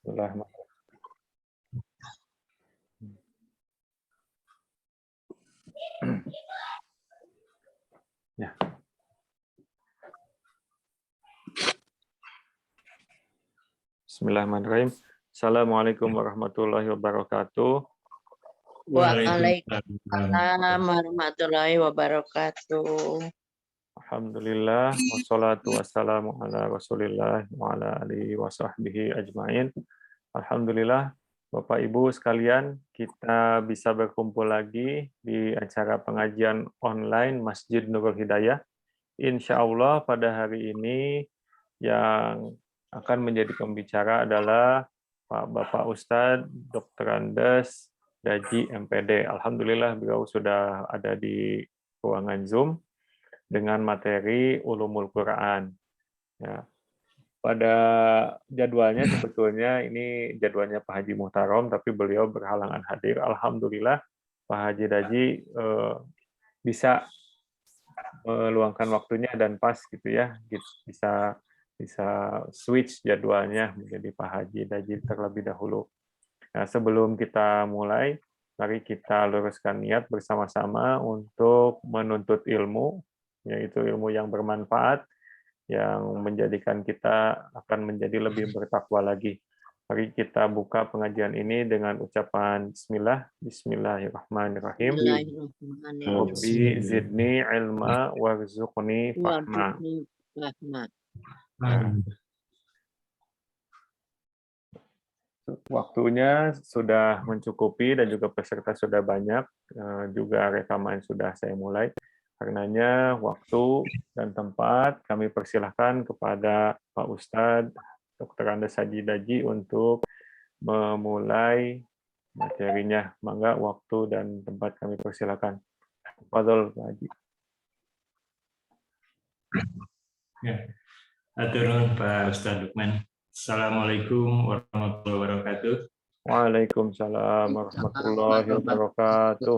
Bismillahirrahmanirrahim. Ya. Bismillahirrahmanirrahim. Assalamualaikum warahmatullahi wabarakatuh. Waalaikumsalam warahmatullahi wabarakatuh. Alhamdulillah wassalatu wassalamu ala Rasulillah wa ala alihi wa sahbihi ajmain. Alhamdulillah Bapak Ibu sekalian, kita bisa berkumpul lagi di acara pengajian online Masjid Nurul Hidayah. Insya Allah pada hari ini yang akan menjadi pembicara adalah Bapak Ustadz Dr. Andes Daji MPD. Alhamdulillah beliau sudah ada di ruangan Zoom dengan materi Ulumul Quran. Ya. Pada jadwalnya sebetulnya ini jadwalnya Pak Haji Muhtarom, tapi beliau berhalangan hadir. Alhamdulillah Pak Haji Daji bisa meluangkan waktunya dan pas gitu ya, bisa switch jadwalnya menjadi Pak Haji Daji terlebih dahulu. Nah, sebelum kita mulai, mari kita luruskan niat bersama-sama untuk menuntut ilmu, yaitu ilmu yang bermanfaat, yang menjadikan kita akan menjadi lebih bertakwa lagi. Mari kita buka pengajian ini dengan ucapan Bismillah. Bismillahirrahmanirrahim. Rabbi zidni ilma warzuqni fahma. Waktunya sudah mencukupi dan juga peserta sudah banyak, juga rekaman sudah saya mulai. Karenanya waktu dan tempat kami persilahkan kepada Pak Ustadz Dr. Andes Haji Daji untuk memulai materinya. Mangga waktu dan tempat kami persilahkan. Fadhol Pak Haji. Ya, aturun Pak Ustadz Lukman. Assalamualaikum warahmatullahi wabarakatuh. Waalaikumsalam warahmatullahi wabarakatuh.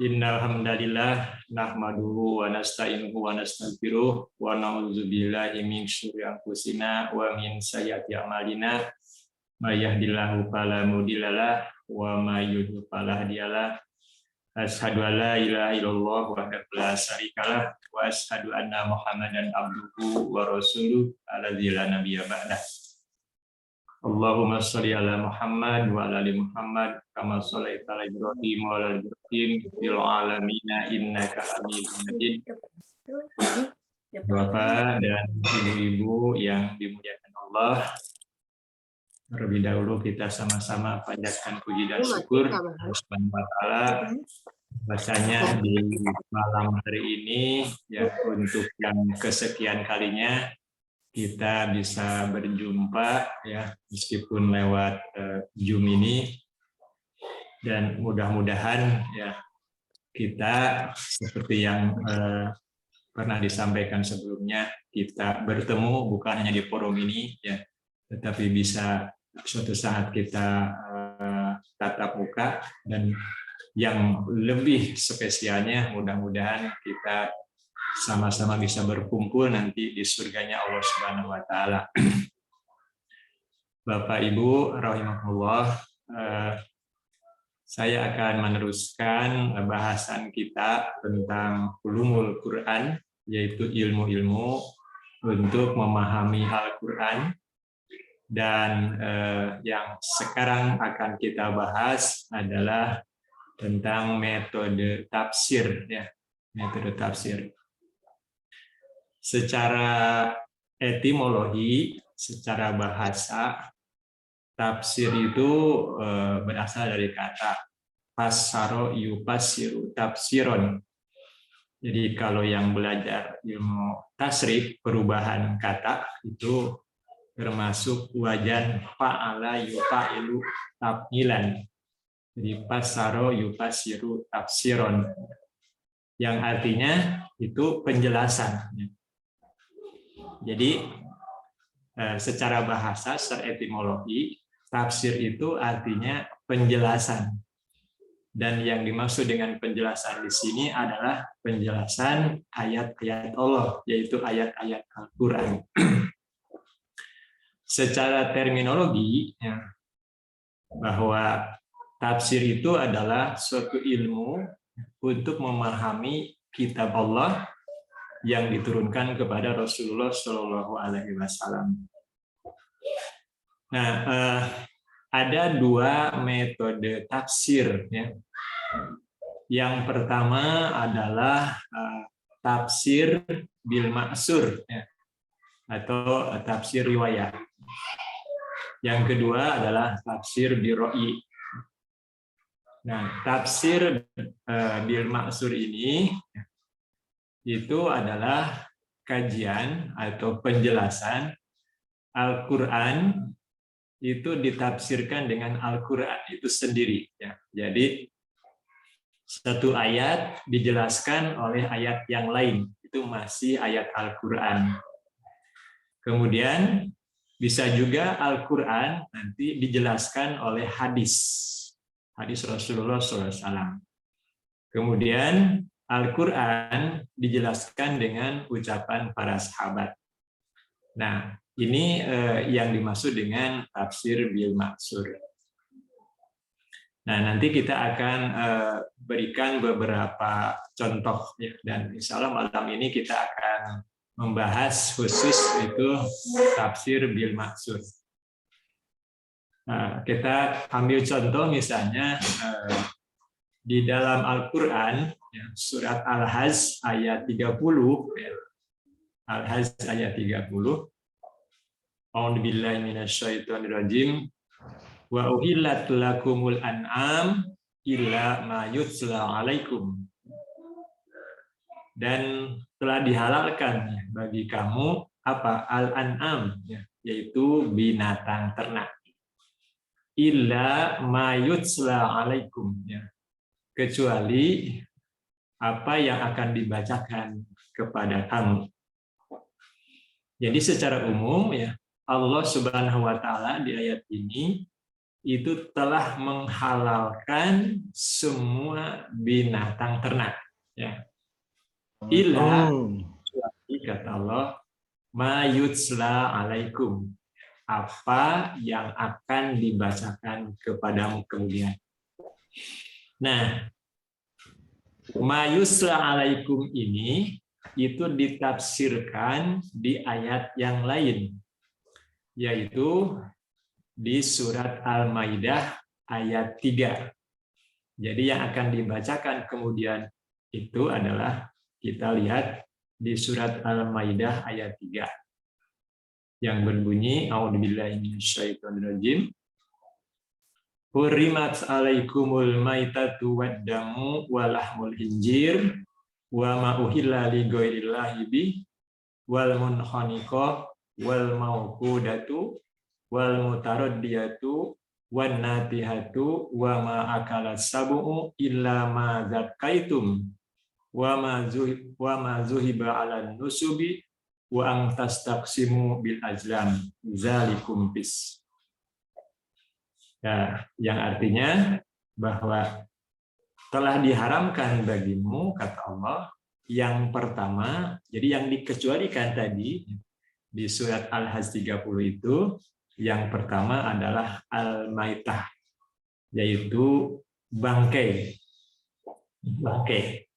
Innal hamdalillah nahmaduhu wa nasta'inuhu wa nastaghfiruh wa na'udzubillahi min syururi anfusina wa min sayyiati a'malina. May yahdihillahu fala mudhillalah wa may yudhlil fala hadiyalah. Asyhadu an la ilaha illallah wahdahu la syarikalah wa asyhadu anna Muhammadan abduhu wa rasuluh alladzi la nabiyya ba'dah. Allahumma shalli ala Muhammad wa ala ali Muhammad kama shallaita ala Ibrahim wa ala ali Ibrahim fil alamin innaka Hamidum Majid. Bapak dan ibu-ibu yang dimuliakan Allah, terlebih dahulu kita sama-sama panjatkan puji dan syukur Allah Subhanahu wa taala bahwasanya di malam hari ini ya untuk yang kesekian kalinya kita bisa berjumpa ya meskipun lewat Zoom ini, dan mudah-mudahan ya kita seperti yang pernah disampaikan sebelumnya, kita bertemu bukan hanya di forum ini ya, tetapi bisa suatu saat kita tatap muka, dan yang lebih spesialnya mudah-mudahan kita sama-sama bisa berkumpul nanti di surganya Allah Subhanahu wa taala. Bapak Ibu rahimakumullah, saya akan meneruskan bahasan kita tentang ulumul Quran, yaitu ilmu-ilmu untuk memahami Al-Quran. Dan yang sekarang akan kita bahas adalah tentang metode tafsir ya, metode tafsir. Secara etimologi, secara bahasa, tafsir itu berasal dari kata fassaro yufassiru tafsiron. Jadi kalau yang belajar ilmu tasrif, perubahan kata, itu termasuk wajan fa'ala yufa'ilu taf'ilan. Jadi fassaro yufassiru tafsiron, yang artinya itu penjelasan. Jadi secara bahasa, secara etimologi, tafsir itu artinya penjelasan. Dan yang dimaksud dengan penjelasan di sini adalah penjelasan ayat-ayat Allah, yaitu ayat-ayat Al-Quran. secara terminologi ya, bahwa tafsir itu adalah suatu ilmu untuk memahami kitab Allah yang diturunkan kepada Rasulullah Shallallahu Alaihi Wasallam. Nah, ada dua metode tafsir. Ya. Yang pertama adalah tafsir bil ma'sur ya, atau tafsir riwayat. Yang kedua adalah tafsir bil ro'i. Nah, tafsir bil ma'sur ini itu adalah kajian atau penjelasan Al-Quran itu ditafsirkan dengan Al-Quran itu sendiri. Ya. Jadi satu ayat dijelaskan oleh ayat yang lain, itu masih ayat Al-Quran. Kemudian bisa juga Al-Quran nanti dijelaskan oleh hadis Rasulullah SAW. Kemudian Al-Quran dijelaskan dengan ucapan para sahabat. Nah, ini yang dimaksud dengan tafsir bil ma'sur. Nah, nanti kita akan berikan beberapa contoh ya, dan insya Allah malam ini kita akan membahas khusus itu tafsir bil ma'sur. Nah, kita ambil contoh misalnya di dalam Al-Quran ya, surat Al-Hajj ayat 30 ya. Al-Hajj ayat 30. A'udzubillahi minasyaitonirrajim. Wa uhillat lakumul an'am illa ma yutla alaikum. Dan telah dihalalkan bagi kamu apa al-an'am yaitu binatang ternak. Illa ma yutla alaikum kecuali apa yang akan dibacakan kepada kamu. Jadi secara umum ya Allah Subhanahu wa taala di ayat ini itu telah menghalalkan semua binatang ternak ya. Illa kata Allah ma yutsla alaikum, apa yang akan dibacakan kepadamu kemudian. Nah, ma yusla alaikum ini itu ditafsirkan di ayat yang lain, yaitu di surat Al-Maidah ayat 3. Jadi yang akan dibacakan kemudian itu adalah kita lihat di surat Al-Maidah ayat 3 yang berbunyi a'udzubillahi minasyaitonirrajim. Hurrimat 'alaikumul maitatu wad-damu wa lahmul khinzir wa ma uhilla li ghairillahi bi wal munkhaniqah wal mauqudatu wal mutaraddiyatu wan natihatu wa ma akala sab'u illa ma zakaitum wa ma zuhiba 'alan nusubi wa an tastaqsimu bil azlam zalikum bis. Nah, yang artinya bahwa telah diharamkan bagimu kata Allah yang pertama, jadi yang dikecualikan tadi di surat Al-Hajj 30 itu yang pertama adalah al-maitah, yaitu bangkai. Bangkai.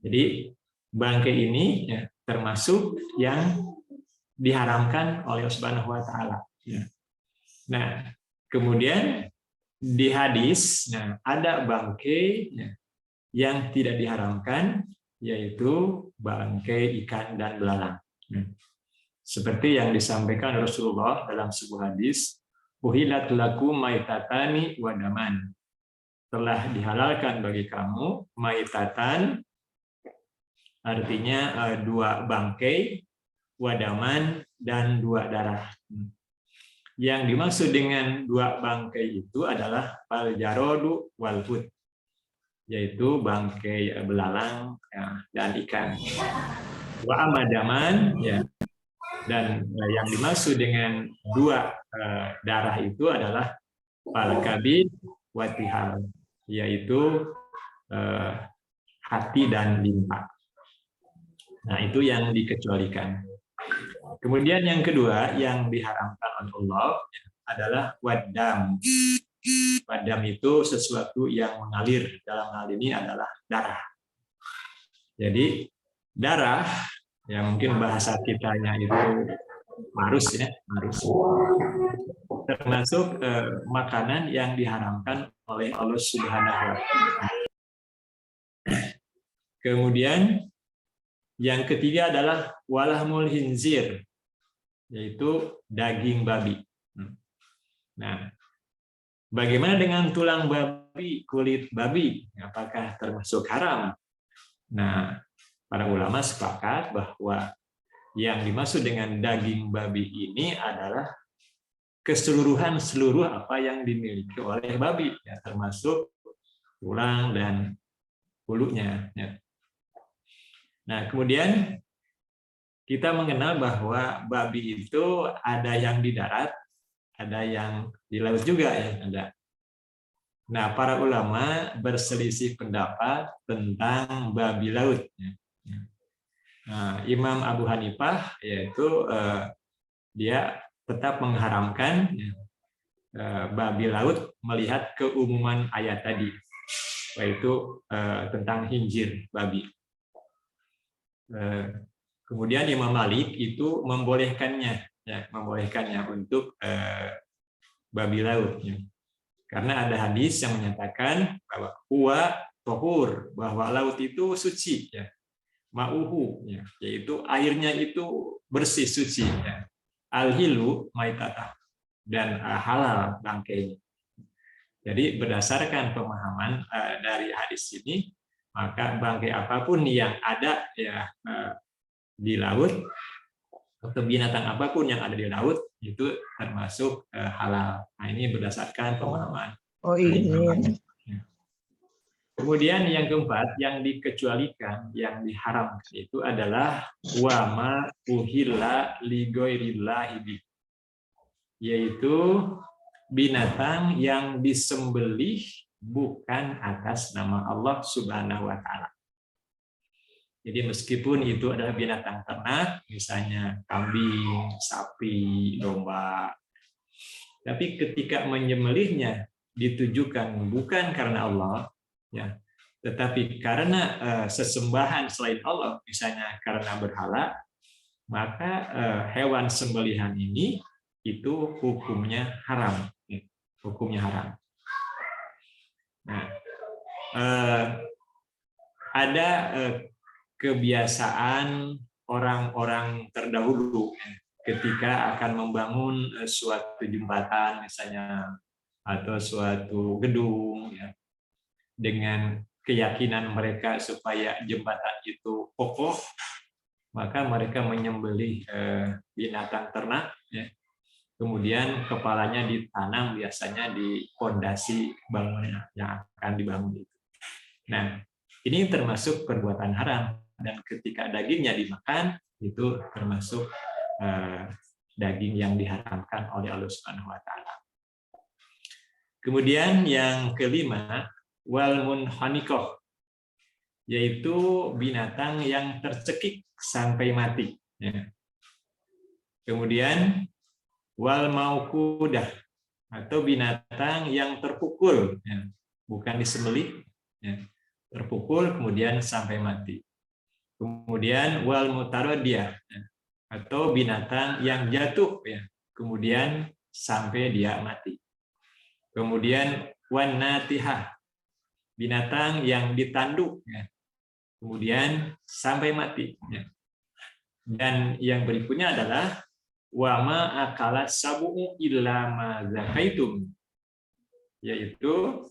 Jadi bangkai ini ya, termasuk yang diharamkan oleh Allah Subhanahu wa taala. Nah, kemudian di hadis ada bangkai yang tidak diharamkan, yaitu bangkai ikan dan belalang. Seperti yang disampaikan Rasulullah dalam sebuah hadis, uhillat lakum maitatani wa daman. Telah dihalalkan bagi kamu maitatan, artinya dua bangkai, wadaman dan dua darah. Yang dimaksud dengan dua bangkai itu adalah al-jarodu wal hud, yaitu bangkai belalang dan ikan. Wa amadaman ya. Dan yang dimaksud dengan dua darah itu adalah al-kabid wa tihal, yaitu hati dan limpa. Nah, itu yang dikecualikan. Kemudian yang kedua yang diharamkan oleh Allah adalah wadam. Wadam itu sesuatu yang mengalir, dalam hal ini adalah darah. Jadi darah, ya mungkin bahasa kitanya itu marus ya, marus. Termasuk makanan yang diharamkan oleh Allah Subhanahu wa Ta'ala. Kemudian yang ketiga adalah walahmul hinzir, yaitu daging babi. Nah, bagaimana dengan tulang babi, kulit babi? Apakah termasuk haram? Nah, para ulama sepakat bahwa yang dimaksud dengan daging babi ini adalah keseluruhan seluruh apa yang dimiliki oleh babi, ya, termasuk tulang dan bulunya. Ya. Nah, kemudian kita mengenal bahwa babi itu ada yang di darat, ada yang di laut juga ya, ada. Nah, para ulama berselisih pendapat tentang babi laut. Nah, Imam Abu Hanifah yaitu dia tetap mengharamkan babi laut melihat keumuman ayat tadi, yaitu tentang hinjir babi. Kemudian Imam Malik itu membolehkannya, ya, membolehkannya untuk babi laut, ya. Karena ada hadis yang menyatakan bahwa huwa tohur, bahwa laut itu suci, ya. Ma'uhu, ya, yaitu airnya itu bersih suci, ya. Al-hilu maitata, dan halal bangkainya. Jadi berdasarkan pemahaman dari hadis ini, maka bangkai apapun yang ada ya di laut atau binatang apapun yang ada di laut itu termasuk halal. Nah, ini berdasarkan pemahaman. Oh ini. Kemudian yang keempat yang dikecualikan, yang diharamkan itu adalah wama uhilla li ghairillahi bi, yaitu binatang yang disembelih bukan atas nama Allah Subhanahu wa Ta'ala. Jadi meskipun itu adalah binatang ternak, misalnya kambing, sapi, domba, tapi ketika menyembelihnya ditujukan bukan karena Allah, ya, tetapi karena sesembahan selain Allah, misalnya karena berhala, maka hewan sembelihan ini itu hukumnya haram, hukumnya haram. Nah, ada kebiasaan orang-orang terdahulu ketika akan membangun suatu jembatan misalnya atau suatu gedung, ya, dengan keyakinan mereka supaya jembatan itu kokoh, maka mereka menyembelih binatang ternak, ya. Kemudian kepalanya ditanam biasanya di fondasi bangunan yang akan dibangun itu. Nah, ini termasuk perbuatan haram, dan ketika dagingnya dimakan itu termasuk daging yang diharamkan oleh Allah Subhanahu wa Ta'ala. Kemudian yang kelima, wal munkhaniqah, yaitu binatang yang tercekik sampai mati, ya. Kemudian wal mauqudah, atau binatang yang terpukul, ya, bukan disembelih, ya, terpukul kemudian sampai mati. Kemudian wal mutaradiyah, ya, atau binatang yang jatuh, ya, kemudian sampai dia mati. Kemudian wan natihah, binatang yang ditanduk, ya, kemudian sampai mati, ya. Dan yang berikutnya adalah wama akala sabu'u illa ma zakaitum, yaitu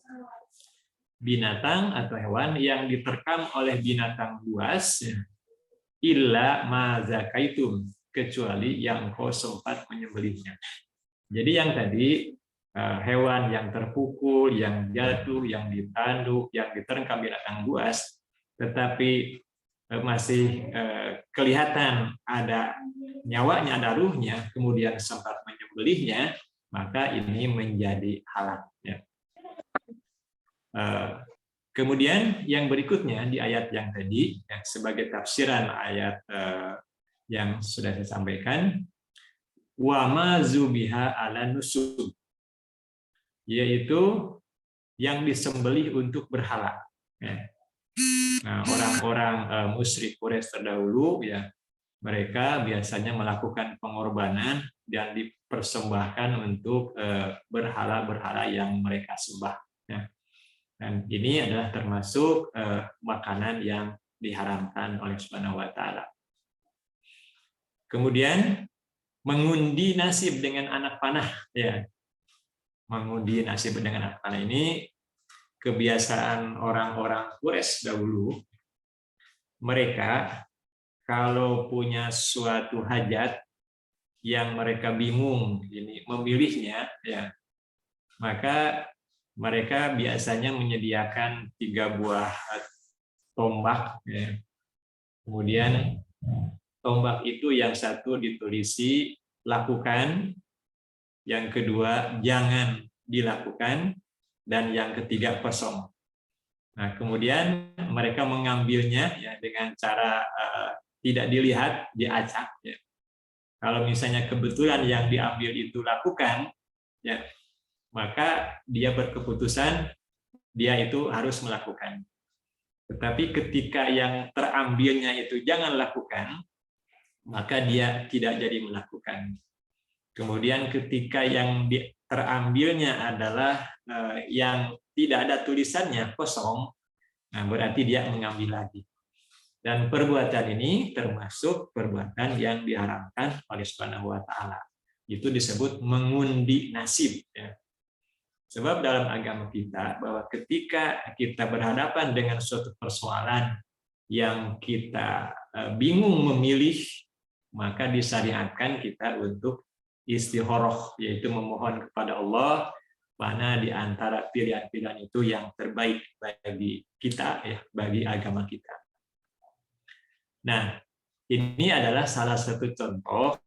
binatang atau hewan yang diterkam oleh binatang buas, ya, illa ma zakaitum, kecuali yang kau sempat menyembelihnya. Jadi yang tadi hewan yang terpukul, yang jatuh, yang ditanduk, yang diterkam binatang buas, tetapi masih kelihatan ada nyawanya, ada ruhnya, kemudian sempat menyembelihnya, maka ini menjadi halal, ya. Kemudian yang berikutnya di ayat yang tadi, ya, sebagai tafsiran ayat yang sudah saya sampaikan. Wa ma zubiha ala nusub, yaitu yang disembelih untuk berhala. Nah, orang-orang musyrik Quraisy terdahulu ya, mereka biasanya melakukan pengorbanan dan dipersembahkan untuk berhala-berhala yang mereka sembah. Dan ini adalah termasuk makanan yang diharamkan oleh Subhanahu wa Ta'ala. Kemudian mengundi nasib dengan anak panah, ya. Mengundi nasib dengan anak panah ini kebiasaan orang-orang Quraisy dahulu. Mereka kalau punya suatu hajat yang mereka bingung ini memilihnya, ya, maka mereka biasanya menyediakan 3 buah tombak. Ya. Kemudian tombak itu yang satu ditulisi lakukan, yang kedua jangan dilakukan, dan yang ketiga kosong. Nah, kemudian mereka mengambilnya ya dengan cara tidak dilihat, diacak. Ya. Kalau misalnya kebetulan yang diambil itu lakukan, ya, maka dia berkeputusan dia itu harus melakukan. Tetapi ketika yang terambilnya itu jangan lakukan, maka dia tidak jadi melakukan. Kemudian ketika yang terambilnya adalah yang tidak ada tulisannya, kosong, nah berarti dia mengambil lagi. Dan perbuatan ini termasuk perbuatan yang diharamkan oleh Subhanahu wa Ta'ala. Itu disebut mengundi nasib. Ya. Sebab dalam agama kita, bahwa ketika kita berhadapan dengan suatu persoalan yang kita bingung memilih, maka disyariatkan kita untuk istikharah, yaitu memohon kepada Allah mana di antara pilihan-pilihan itu yang terbaik bagi kita, ya, bagi agama kita. Nah, ini adalah salah satu contoh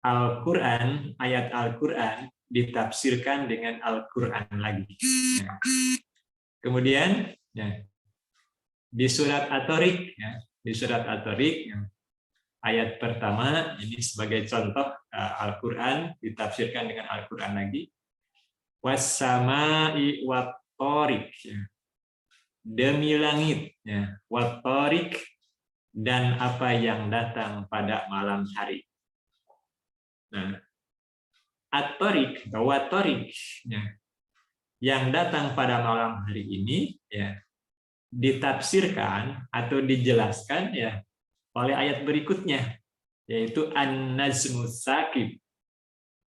Al-Quran, ayat Al-Quran ditafsirkan dengan Al-Quran lagi. Kemudian di surat At-Tariq, di surat At-Tariq ayat pertama ini sebagai contoh Al-Quran ditafsirkan dengan Al-Quran lagi. Was-sama'i wat-tariq, demi langit, wat-tariq, dan apa yang datang pada malam hari. Nah, At-Tariq, wat-tariq, yang datang pada malam hari ini, ya, ditafsirkan atau dijelaskan, ya, oleh ayat berikutnya, yaitu An-Najmus Saqib,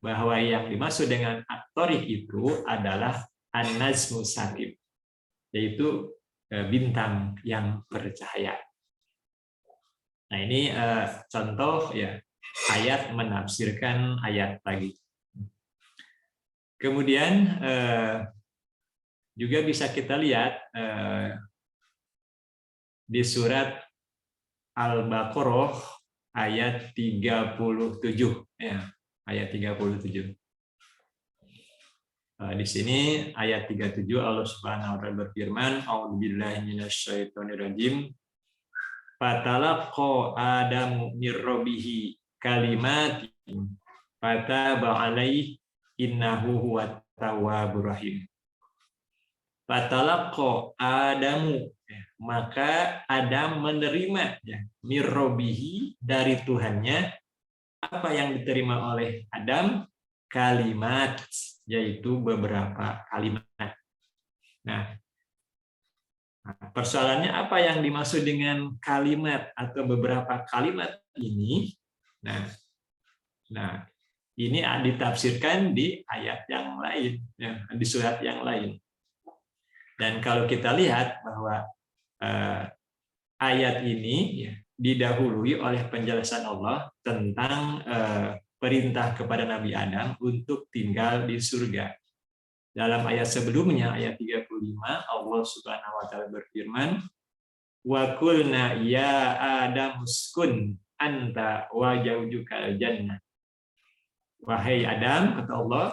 bahwa yang dimaksud dengan At-Tariq itu adalah An-Najmus Saqib, yaitu bintang yang bercahaya. Nah, ini contoh, ya, ayat menafsirkan ayat lagi. Kemudian juga bisa kita lihat di surat Al-Baqarah ayat 37, ya, ayat 37. Di sini ayat 37 Allah Subhanahu wa taala berfirman, A'udzubillahi minasyaitonirrajim. Fatalaqa Adamu mir rabbih kalimatin fataba alaihi innahu huwat tawwabur rahim. Fatalaqa Adamu, maka Adam menerima, ya, mir rabbih, dari Tuhannya. Apa yang diterima oleh Adam? Kalimat, yaitu beberapa kalimat. Nah, persoalannya apa yang dimaksud dengan kalimat atau beberapa kalimat ini? Nah, ini ditafsirkan di ayat yang lain, ya, di surat yang lain. Dan kalau kita lihat bahwa ayat ini, ya, didahului oleh penjelasan Allah tentang perintah kepada Nabi Adam untuk tinggal di surga. Dalam ayat sebelumnya, ayat 35, Allah Subhanahu wa taala berfirman, "Wa qulna ya Adam uskun anta wa zaujukal jannah." Wahai Adam, kata Allah,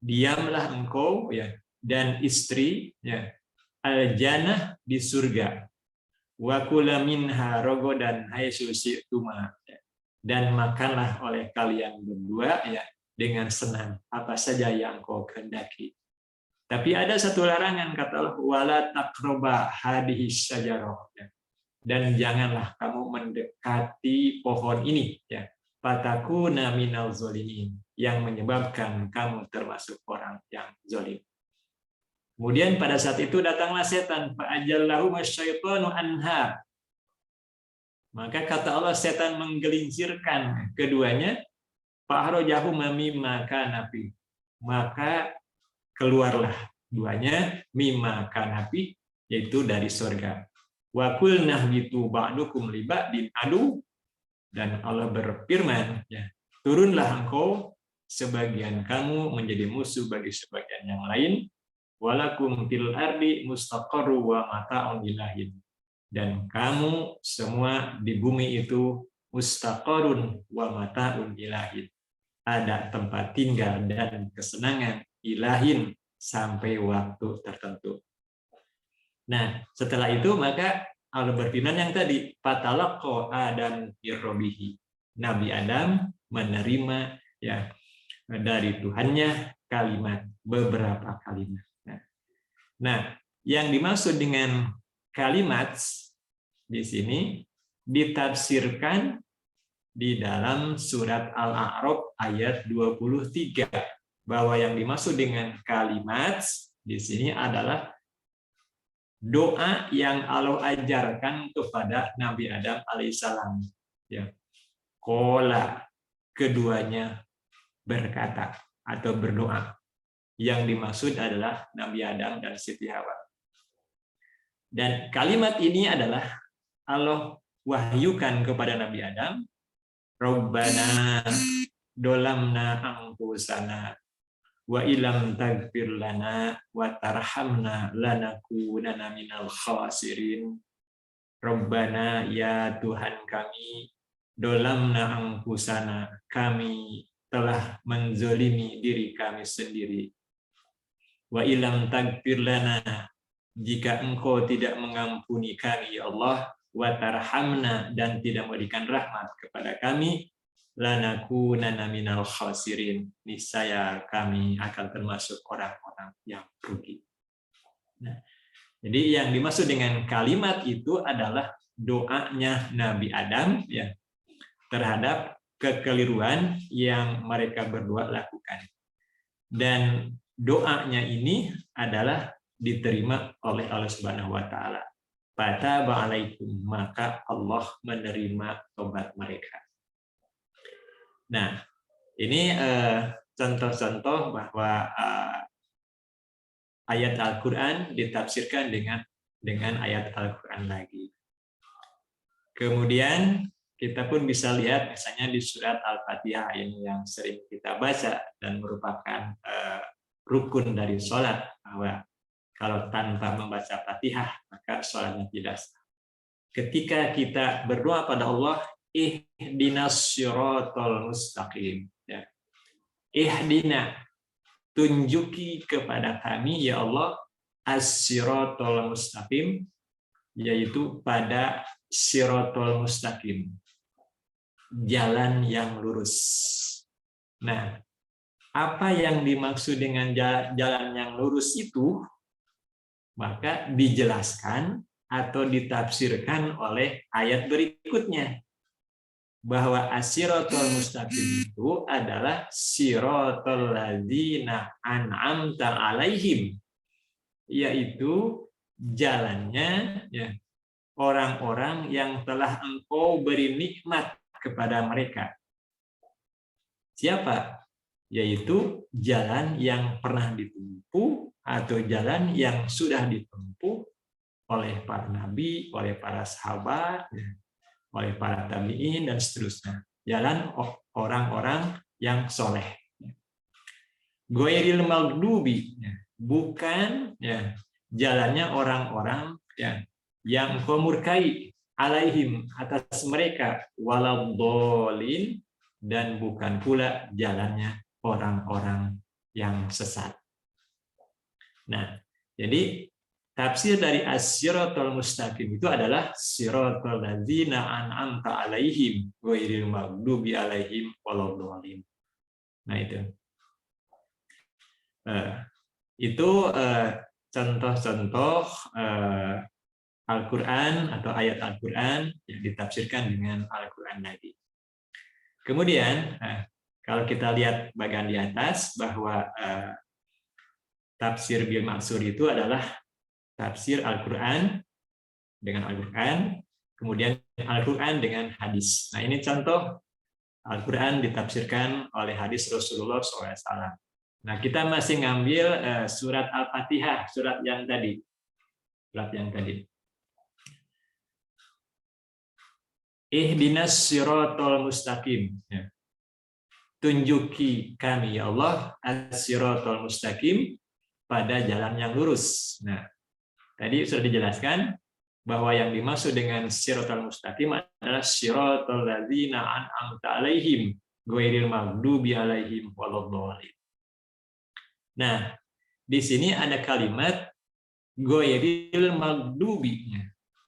diamlah engkau, ya, dan istri, ya, al-jannah, di surga. wa kula minha rogodan haitsu syi'tuma, dan makanlah oleh kalian berdua ya dengan senang apa saja yang kau kehendaki. Tapi ada satu larangan, kata Allah, wala taqraba hadhihi syajarah, ya. Dan janganlah kamu mendekati pohon ini, ya. Fatakuna minal zalimin, yang menyebabkan kamu termasuk orang yang zalim. Kemudian pada saat itu datanglah setan, fa'ajallahu masyaitanu anha. Maka kata Allah, setan menggelincirkan keduanya, fa'akhrajahu mimma kana fi. Maka keluarlah duanya mimma kana fi, yaitu dari surga. Wa qulna bitu ba'dukum li ba'din adu, dan Allah berfirman, ya, turunlah engkau sebagian kamu menjadi musuh bagi sebagian yang lain. Walakum fil ardi mustaqarru wa mata'un ilahin, dan kamu semua di bumi itu mustaqarrun wa mata'un ilahin, ada tempat tinggal dan kesenangan ilahin sampai waktu tertentu. Nah, setelah itu maka Allah berfirman yang tadi, fatalaqqa Adam irrobihi, Nabi Adam menerima ya dari Tuhannya kalimat, beberapa kalimat. Nah, yang dimaksud dengan kalimat di sini ditafsirkan di dalam surat Al-A'raf ayat 23, bahwa yang dimaksud dengan kalimat di sini adalah doa yang Allah ajarkan kepada Nabi Adam alaihissalam. Ya. Qala, keduanya berkata atau berdoa. Yang dimaksud adalah Nabi Adam dan Siti Hawa. Dan kalimat ini adalah Allah wahyukan kepada Nabi Adam, Rabbana dolamna anfusana wa ilam tagfir lana wa tarhamna lanakunanna minal khasirin. Rabbana, ya Tuhan kami, dolamna anfusana, kami telah menzolimi diri kami sendiri. Wa ilam tagfir lana, jika engkau tidak mengampuni kami ya Allah, wa tarhamna, dan tidak memberikan rahmat kepada kami, lanakunanna minal khasirin, niscaya kami akan termasuk orang-orang yang rugi. Nah, jadi yang dimaksud dengan kalimat itu adalah doanya Nabi Adam ya terhadap kekeliruan yang mereka berdua lakukan. Dan doanya ini adalah diterima oleh Allah Subhanahu wa taala. Fataba alaikum, maka Allah menerima tobat mereka. Nah, ini contoh-contoh bahwa ayat Al-Qur'an ditafsirkan dengan ayat Al-Qur'an lagi. Kemudian kita pun bisa lihat misalnya di surat Al-Fatihah ini yang sering kita baca dan merupakan rukun dari sholat, bahwa kalau tanpa membaca Fatihah maka sholatnya tidak sah. Ketika kita berdoa pada Allah, ihdinas siratal mustaqim, ya. Ihdina, tunjuki kepada kami ya Allah as-siratal mustaqim, yaitu pada siratal mustaqim, jalan yang lurus. Nah, apa yang dimaksud dengan jalan yang lurus itu, maka dijelaskan atau ditafsirkan oleh ayat berikutnya, bahwa as-siratal mustaqim itu adalah siratal ladzina an'amta alaihim, yaitu jalannya ya orang-orang yang telah engkau beri nikmat kepada mereka. Siapa? Yaitu jalan yang pernah ditempuh atau jalan yang sudah ditempuh oleh para nabi, oleh para sahabat, oleh para tabi'in, dan seterusnya. Jalan orang-orang yang soleh. Ghairil maghdubi, bukan ya jalannya orang-orang yang kau murkai alaihim, atas mereka, waladhdallin, dan bukan pula jalannya orang-orang yang sesat. Nah, jadi tafsir dari as-siratal mustaqim itu adalah siratal ladzina an'amta alaihim ghairil maghdubi alaihim waladdallin. Nah itu contoh-contoh Al-Quran atau ayat Al-Quran yang ditafsirkan dengan Al-Quran tadi. Kemudian kalau kita lihat bagian di atas bahwa tafsir bil maksur itu adalah tafsir Al-Quran dengan Al-Quran, kemudian Al-Quran dengan hadis. Nah ini contoh Al-Quran ditafsirkan oleh hadis Rasulullah SAW. Nah kita masih ngambil surat Al-Fatihah, surat yang tadi. Ihdinas siratal mustaqim. Tunjuki kami ya Allah as-siratal mustaqim, pada jalan yang lurus. Nah, tadi sudah dijelaskan bahwa yang dimaksud dengan siratal mustaqim adalah siratal ladzina an'amta alaihim ghairil maghdubi alaihim waladdallin. Nah, di sini ada kalimat ghairil maghdubi,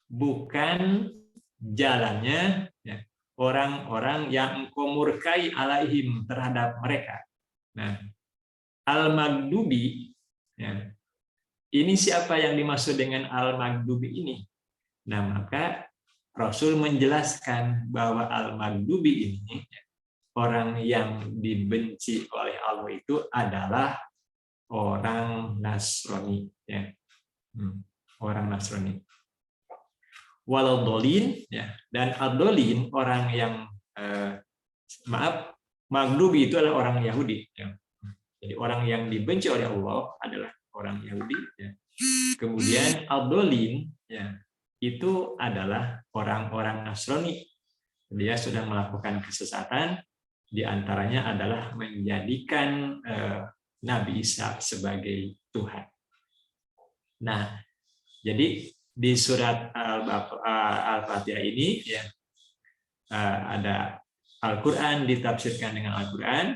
bukan jalannya orang-orang yang engkau murkai alaihim, terhadap mereka. Nah, al-maghdubi, ini siapa yang dimaksud dengan al-maghdubi ini? Nah, maka Rasul menjelaskan bahwa al-maghdubi ini, orang yang dibenci oleh Allah itu adalah orang Nasrani, orang Nasrani. Waladdallin, dan ad-dallin orang yang maghdubi itu adalah orang Yahudi. Jadi orang yang dibenci oleh Allah adalah orang Yahudi. Kemudian ad-dallin itu adalah orang-orang Nasrani. Dia sudah melakukan kesesatan, diantaranya adalah menjadikan Nabi Isa sebagai Tuhan. Nah, jadi di surat Al-Fatihah ini ada Al-Quran ditafsirkan dengan Al-Quran,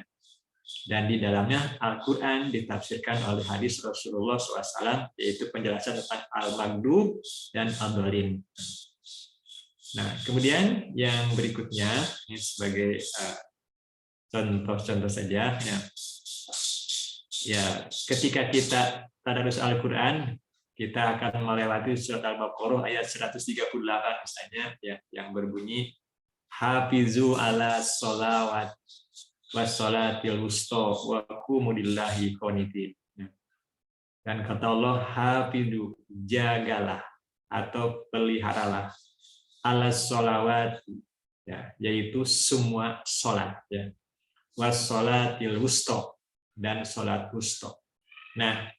dan di dalamnya Al-Quran ditafsirkan oleh hadis Rasulullah SAW, yaitu penjelasan tentang al-maghdub dan ad-dallin. Nah, kemudian yang berikutnya ini sebagai contoh-contoh saja. Ketika kita tadarus Al-Quran, kita akan melewati surat Al-Baqarah ayat 138 misalnya, yang berbunyi hafizu ala sholawat wassalatil wusta wa qumu lillahi qanitin. Dan kata Allah, hafidu, jagalah atau peliharalah ala sholawat, yaitu semua sholat, wassalatil wusta, dan sholat wusta. Nah,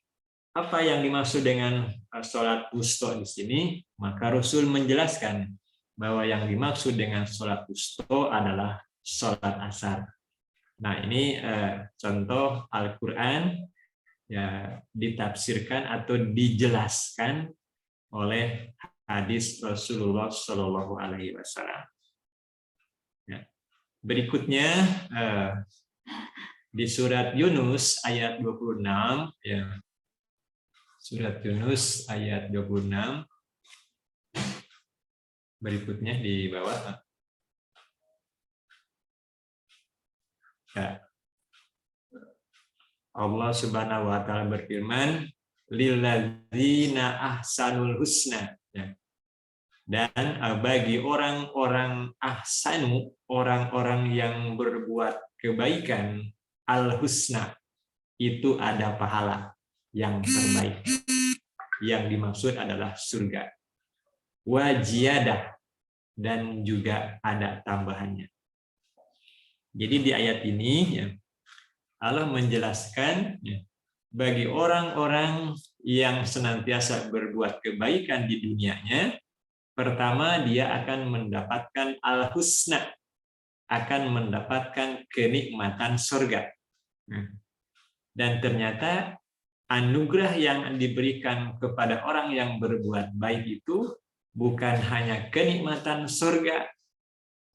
apa yang dimaksud dengan sholat wusta di sini? Maka Rasul menjelaskan bahwa yang dimaksud dengan sholat wusta adalah sholat asar. Nah, ini contoh Al-Quran ditafsirkan atau dijelaskan oleh hadis Rasulullah Shallallahu Alaihi Wasallam. Berikutnya di surat Yunus ayat 26, surat Yunus ayat 26. Berikutnya di bawah. Allah Subhanahu wa taala berfirman, lilladzina ahsanul husna. Dan bagi orang-orang ahsanu, orang-orang yang berbuat kebaikan, al-husna, itu ada pahala yang terbaik. Yang dimaksud adalah surga. Wajiyadah, dan juga ada tambahannya. Jadi di ayat ini Allah menjelaskan bagi orang-orang yang senantiasa berbuat kebaikan di dunianya, pertama dia akan mendapatkan al-husna, akan mendapatkan kenikmatan surga. Dan ternyata anugerah yang diberikan kepada orang yang berbuat baik itu bukan hanya kenikmatan surga,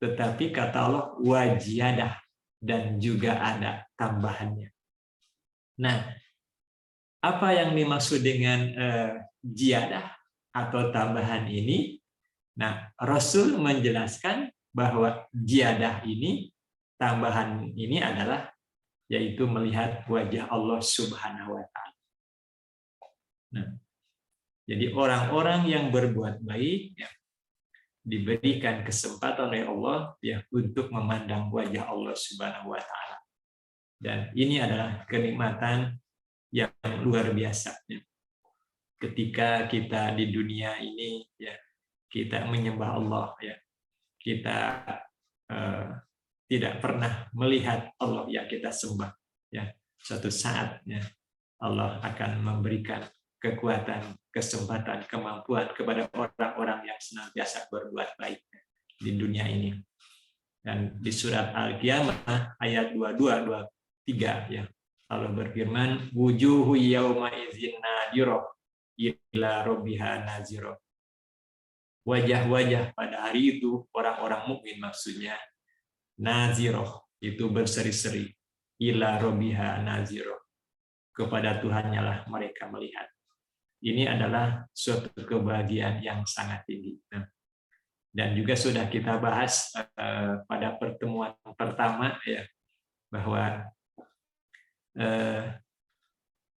tetapi kata Allah wajiyadah, dan juga ada tambahannya. Nah, apa yang dimaksud dengan ziyadah atau tambahan ini, nah Rasul menjelaskan bahwa ziyadah ini, tambahan ini adalah yaitu melihat wajah Allah Subhanahu wa taala. Nah, jadi orang-orang yang berbuat baik ya, diberikan kesempatan oleh Allah ya untuk memandang wajah Allah Subhanahu wa taala. Dan ini adalah kenikmatan yang luar biasa ya. Ketika kita di dunia ini ya, kita menyembah Allah ya. Kita tidak pernah melihat Allah yang kita sembah ya. Suatu saat ya, Allah akan memberikan kekuatan, kesempatan, kemampuan kepada orang-orang yang senantiasa berbuat baik di dunia ini. Dan di surat Al-Qiyamah ayat 22-23 ya, Allah berfirman, wujuhu yauma idzin nadhirah ila rabbiha nazirah. Wajah-wajah pada hari itu orang-orang mukmin maksudnya nazirah, itu berseri-seri, ila rabbiha nazirah, kepada Tuhannya lah mereka melihat. Ini adalah suatu kebahagiaan yang sangat tinggi. Dan juga sudah kita bahas pada pertemuan pertama ya, bahwa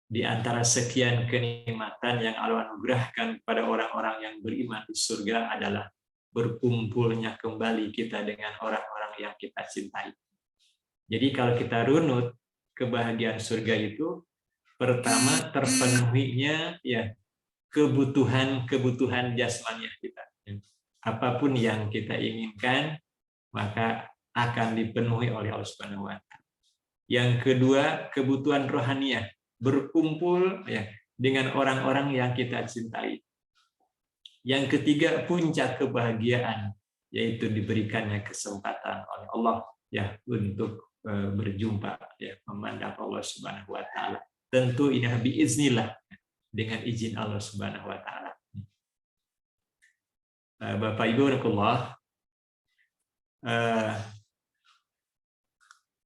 di antara sekian kenikmatan yang Allah anugerahkan pada orang-orang yang beriman di surga adalah berkumpulnya kembali kita dengan orang-orang yang kita cintai. Jadi kalau kita runut kebahagiaan surga itu, pertama terpenuhinya ya kebutuhan jasmaniah kita. Apapun yang kita inginkan maka akan dipenuhi oleh Allah Subhanahu wa taala. Yang kedua, kebutuhan rohaniah, berkumpul ya dengan orang-orang yang kita cintai. Yang ketiga, puncak kebahagiaan, yaitu diberikannya kesempatan oleh Allah ya untuk berjumpa ya, memandang Allah Subhanahu wa taala. Tentu ini biiznillah, dengan izin Allah Subhanahu wa taala. Bapak Ibu rahimakumullah,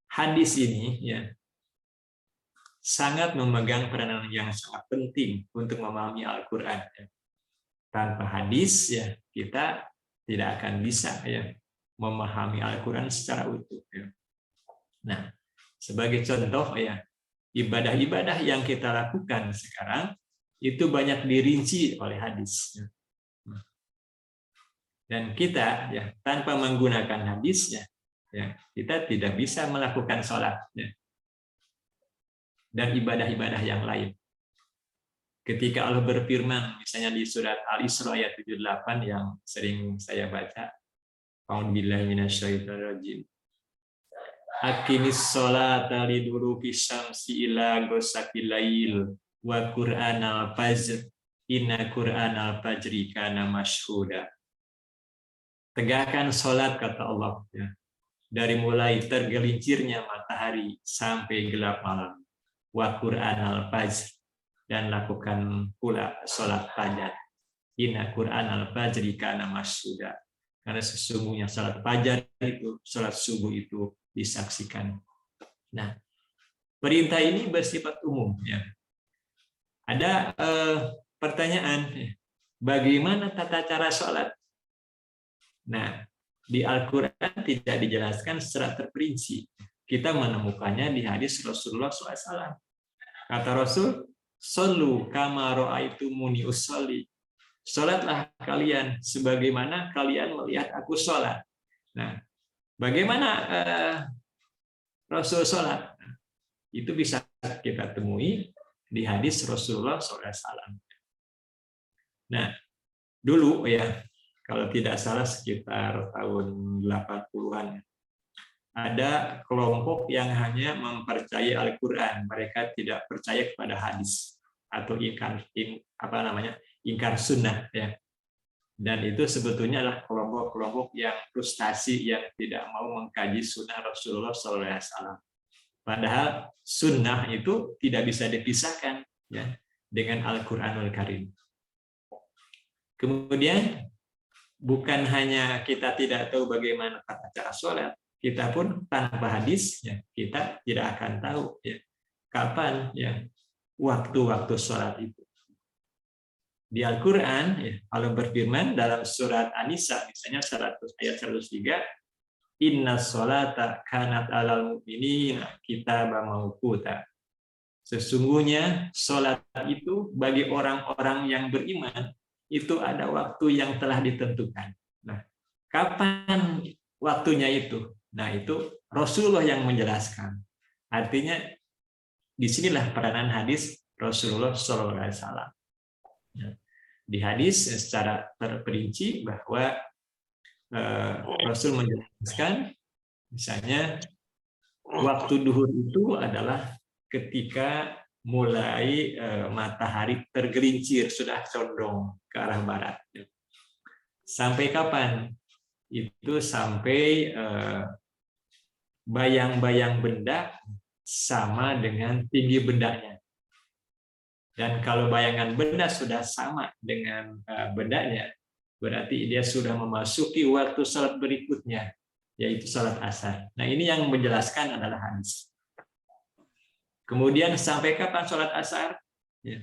hadis ini ya sangat memegang peranan yang sangat penting untuk memahami Al-Qur'an. Tanpa hadis ya kita tidak akan bisa ya memahami Al-Qur'an secara utuh. Ya. Nah, sebagai contoh ya, ibadah-ibadah yang kita lakukan sekarang itu banyak dirinci oleh hadis. Dan kita ya tanpa menggunakan hadisnya ya kita tidak bisa melakukan sholat ya, dan ibadah-ibadah yang lain. Ketika Allah berfirman misalnya di surat Al-Isra ayat 78 yang sering saya baca, a'udzubillahi minasyaitonir rajim. Aqimis sholata liduluki syamsi ila ghasaqil lail wa qur'anal fajr inna qur'anal fajri kana masyhuda. Tegakkan sholat kata Allah ya, dari mulai tergelincirnya matahari sampai gelap malam. Wa qur'anal fajr, dan lakukan pula sholat fajar. Inna qur'anal fajri kana masyhuda. Karena sesungguhnya sholat fajar itu, sholat subuh itu disaksikan. Nah, perintah ini bersifat umum ya. Ada pertanyaan, bagaimana tata cara sholat? Nah, di Al-Quran tidak dijelaskan secara terperinci. Kita menemukannya di hadis Rasulullah SAW. Kata Rasul, "Shollu kama ra'aitumuni usolli." Sholatlah kalian sebagaimana kalian melihat aku sholat. Nah, bagaimana Rasul sholat? Itu bisa kita temui di hadis Rasulullah SAW. Nah, dulu ya, kalau tidak salah sekitar tahun 80-an, ada kelompok yang hanya mempercayai Al-Quran. Mereka tidak percaya kepada hadis atau ingkar sunnah ya. Dan itu sebetulnya adalah kelompok-kelompok yang frustasi, yang tidak mau mengkaji sunnah Rasulullah SAW. Padahal sunnah itu tidak bisa dipisahkan ya dengan Al-Quranul Karim. Kemudian bukan hanya kita tidak tahu bagaimana tata cara sholat, kita pun tanpa hadis ya kita tidak akan tahu ya kapan ya waktu-waktu sholat itu. di Al-Quran, ya, Allah berfirman dalam surat An-Nisa, misalnya 100 ayat 103, Inna sholata kanat alal mu'minina kitaban mawquta. Sesungguhnya sholat itu bagi orang-orang yang beriman itu ada waktu yang telah ditentukan. Nah, kapan waktunya itu? Nah, itu Rasulullah yang menjelaskan. Artinya disinilah peranan hadis Rasulullah SAW. Di hadis secara terperinci bahwa Rasul menjelaskan, misalnya waktu duhur itu adalah ketika mulai matahari tergelincir, sudah condong ke arah barat. Sampai kapan? Itu sampai bayang-bayang benda sama dengan tinggi bendanya. Dan kalau bayangan benda sudah sama dengan bendanya, berarti dia sudah memasuki waktu salat berikutnya, yaitu salat asar. Nah, ini yang menjelaskan adalah hadis. Kemudian sampai kapan salat asar? Ya.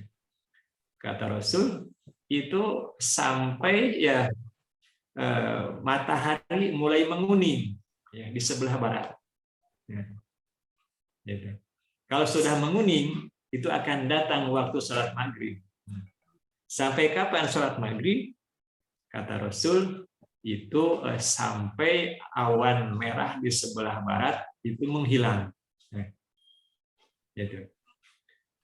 Kata Rasul, itu sampai ya matahari mulai menguning ya, di sebelah barat. Ya. Gitu. Kalau sudah menguning, itu akan datang waktu sholat maghrib. Sampai kapan sholat maghrib? Kata Rasul, itu sampai awan merah di sebelah barat itu menghilang. Gitu.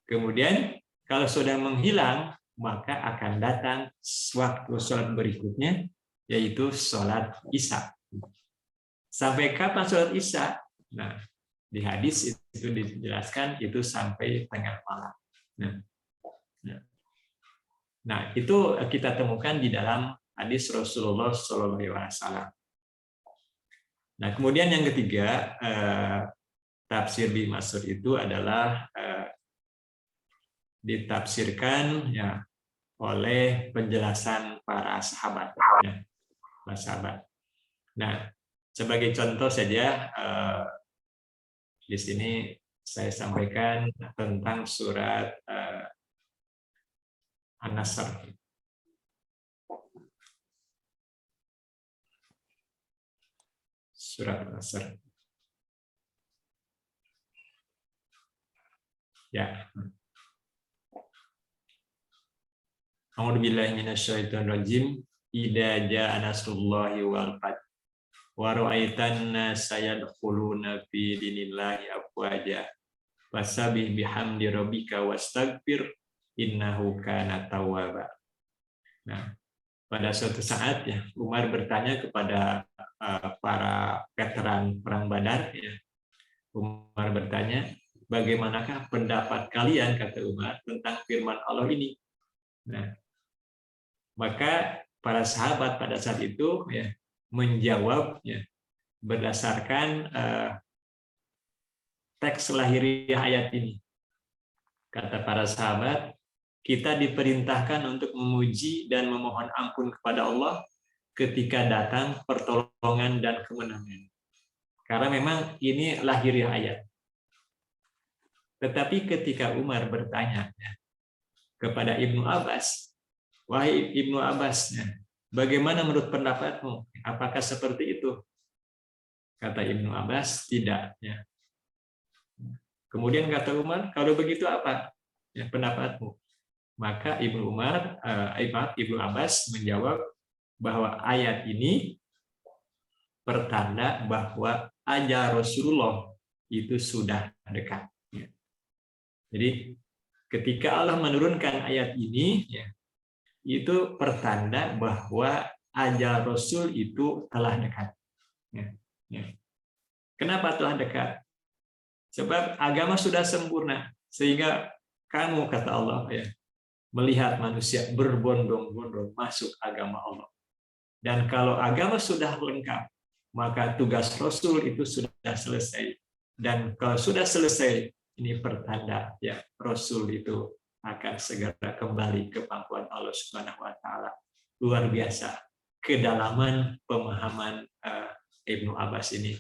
Kemudian kalau sudah menghilang, maka akan datang waktu sholat berikutnya, yaitu sholat Isya. Sampai kapan sholat Isya? Nah, di hadis itu dijelaskan itu sampai tengah malam. Nah, itu kita temukan di dalam hadis Rasulullah SAW. Nah, kemudian yang ketiga, tafsir bi Mas'ud itu adalah ditafsirkan ya oleh penjelasan para sahabat. Ya, para sahabat. Nah, sebagai contoh saja. Di sini saya sampaikan tentang surat An-Nasr. Surat An-Nasr. Ya. A'udzubillahi minasyaitonirrajim. Idza jaa nasrullahi wal fath wa ra'aitan nasa yadkhuluna fi dinillahi afwaja fasabbih bihamdi rabbika wastaghfir innahu kana tawwaba. Nah, pada suatu saat ya Umar bertanya kepada para veteran perang Badar ya. Umar bertanya, bagaimanakah pendapat kalian, kata Umar, tentang firman Allah ini? Nah, maka para sahabat pada saat itu ya menjawab ya, berdasarkan teks lahiriah ayat ini. Kata para sahabat, kita diperintahkan untuk memuji dan memohon ampun kepada Allah ketika datang pertolongan dan kemenangan. Karena memang ini lahiriah ayat. Tetapi ketika Umar bertanya ya, kepada Ibnu Abbas, wahai Ibnu Abbas, ya, bagaimana menurut pendapatmu? Apakah seperti itu? Kata Ibnu Abbas, tidak. Ya. Kemudian kata Umar, kalau begitu apa ya, pendapatmu? Maka Ibnu Abbas menjawab bahwa ayat ini pertanda bahwa ajal Rasulullah itu sudah dekat. Ya. Jadi ketika Allah menurunkan ayat ini, ya, itu pertanda bahwa ajal Rasul itu telah dekat. Ya. Kenapa telah dekat? Sebab agama sudah sempurna, sehingga kamu, kata Allah, ya, melihat manusia berbondong-bondong masuk agama Allah. Dan kalau agama sudah lengkap, maka tugas Rasul itu sudah selesai. Dan kalau sudah selesai, ini pertanda ya Rasul itu akan segera kembali ke pangkuan Allah Subhanahu wa taala. Luar biasa kedalaman pemahaman Ibnu Abbas ini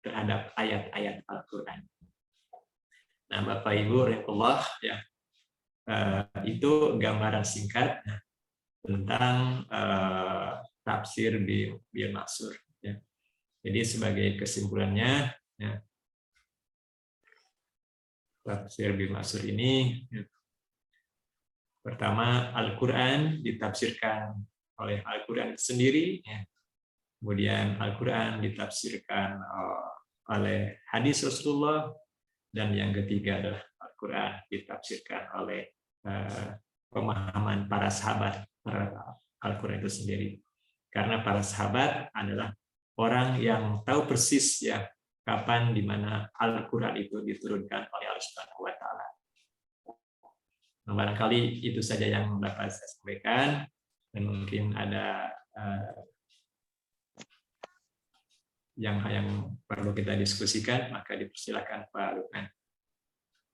terhadap ayat-ayat Al-Qur'an. Nah, Bapak Ibu rahimahullah ya, itu gambaran singkat tentang tafsir bil ma'sur. Ya. Jadi sebagai kesimpulannya, ya, tafsir bil ma'sur ini, ya, pertama Al-Quran ditafsirkan oleh Al-Quran sendiri, ya. Kemudian Al-Quran ditafsirkan oleh hadis Rasulullah, dan yang ketiga adalah Al-Quran ditafsirkan oleh pemahaman para sahabat Al-Quran itu sendiri. Karena para sahabat adalah orang yang tahu persis ya kapan di mana Al-Quran itu diturunkan oleh Allah Subhanahu wa taala. Nah, barangkali itu saja yang dapat saya sampaikan, dan mungkin ada yang perlu kita diskusikan, maka dipersilakan Pak Lukman.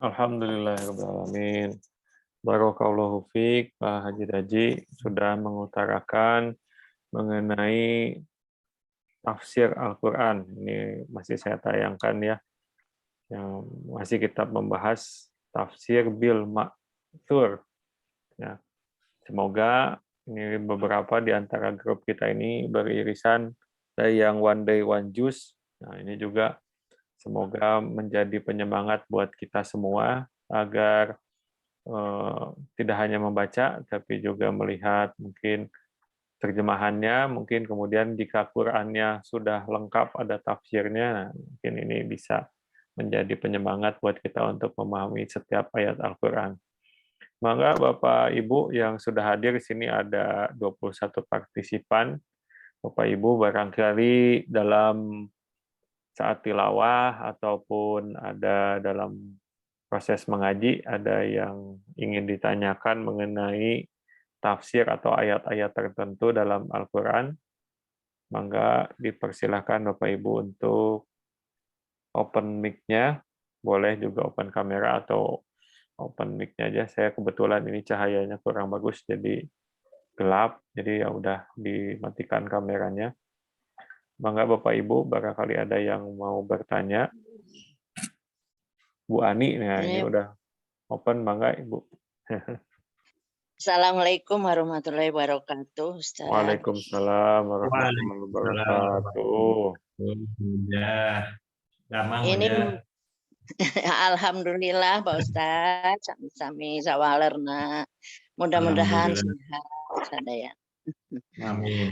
Alhamdulillahirrahmanirrahim. Barakallahu fiik, Pak Haji Daji sudah mengutarakan mengenai tafsir Al-Quran. Ini masih saya tayangkan ya, yang masih kita membahas tafsir bil ma'thur. Ya. Semoga ini beberapa di antara grup kita ini beririsan dari yang one day one juice. Nah, ini juga semoga menjadi penyemangat buat kita semua agar tidak hanya membaca, tapi juga melihat mungkin terjemahannya, mungkin kemudian jika Qurannya sudah lengkap ada tafsirnya, nah, mungkin ini bisa menjadi penyemangat buat kita untuk memahami setiap ayat Al-Quran. Mangga Bapak Ibu yang sudah hadir di sini ada 21 partisipan. Bapak Ibu barangkali dalam saat tilawah ataupun ada dalam proses mengaji ada yang ingin ditanyakan mengenai tafsir atau ayat-ayat tertentu dalam Al-Quran, mangga dipersilahkan Bapak Ibu untuk open mic-nya, boleh juga open kamera atau open mic-nya aja. Saya kebetulan ini cahayanya kurang bagus, jadi gelap, jadi ya udah dimatikan kameranya. Mangga Bapak Ibu, barangkali ada yang mau bertanya. Bu Ani, nah ini udah open, mangga Ibu. Assalamualaikum warahmatullahi wabarakatuh, Ustaz. Waalaikumsalam warahmatullahi wabarakatuh. Ya, Ini alhamdulillah Pak Ustaz, sami-sami sawalerna. Mudah-mudahan sehat sadaya. Amin.